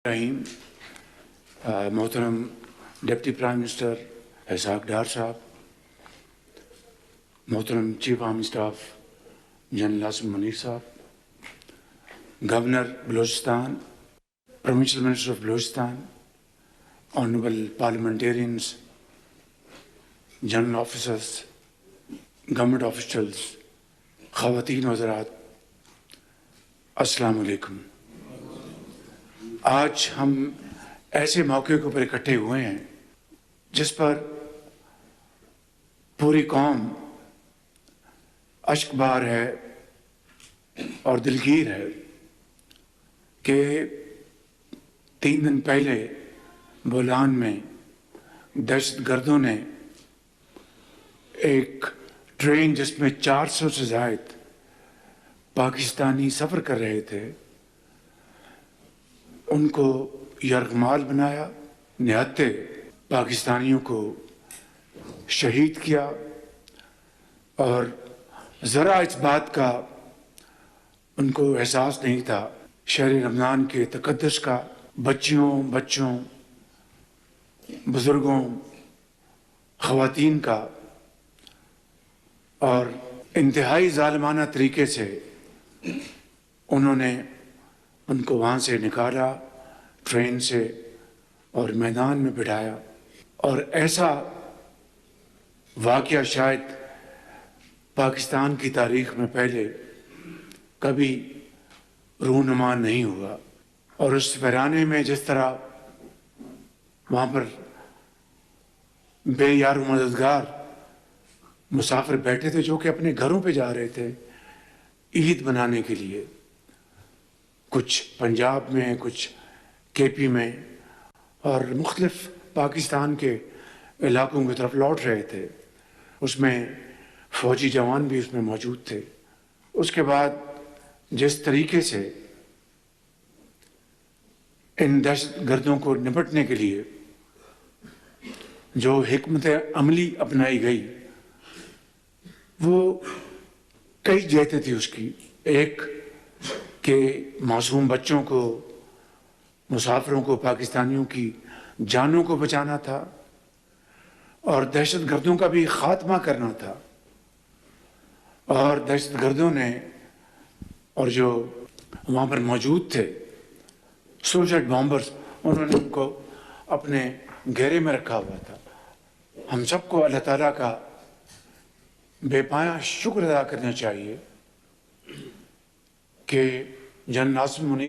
रहीम मोहतरम deputy prime minister Ishaq Dar sahab, मोहतरम chief army staff general Asim Munir sahab, governor Balochistan, provincial minister of Balochistan, honourable parliamentarians, general officers, government officials, ख़वातीन हज़रात, अस्सलाम वालेकुम। आज हम ऐसे मौके के ऊपर इकट्ठे हुए हैं जिस पर पूरी कौम अश्कबार है और दिलगीर है कि 3 दिन पहले बोलान में दहशतगर्दों ने एक ट्रेन जिसमें 400 से ज़ायद पाकिस्तानी सफ़र कर रहे थे उनको यरगमाल बनाया, निहत्ते पाकिस्तानियों को शहीद किया और ज़रा इस बात का उनको एहसास नहीं था शहर रमज़ान के तक़द्दुस का, बच्चों, बुज़ुर्गों, ख़वातीन का, और इंतहाई ज़ालिमाना तरीके से उन्होंने उनको वहाँ से निकाला ट्रेन से और मैदान में बिठाया। और ऐसा वाक़या शायद पाकिस्तान की तारीख़ में पहले कभी रूनुमा नहीं हुआ। और उस वीराने में जिस तरह वहाँ पर बेयार मददगार मुसाफिर बैठे थे जो कि अपने घरों पे जा रहे थे ईद मनाने के लिए, कुछ पंजाब में, कुछ केपी में और मुख्तलिफ पाकिस्तान के इलाकों की तरफ लौट रहे थे। उसमें फ़ौजी जवान भी उसमें मौजूद थे। उसके बाद जिस तरीके से इन दहशतगर्दों को निपटने के लिए जो हिकमत अमली अपनाई गई वो कई जहतें थी उसकी। एक कि मासूम बच्चों को, मुसाफिरों को, पाकिस्तानियों की जानों को बचाना था और दहशतगर्दों का भी ख़ात्मा करना था। और दहशतगर्दों ने और जो वहाँ पर मौजूद थे सुसाइड बॉम्बर्स, उन्होंने उनको अपने घेरे में रखा हुआ था। हम सबको अल्लाह ताला का बेपाया शुक्र अदा करना चाहिए कि जनरल आसिम मुनीर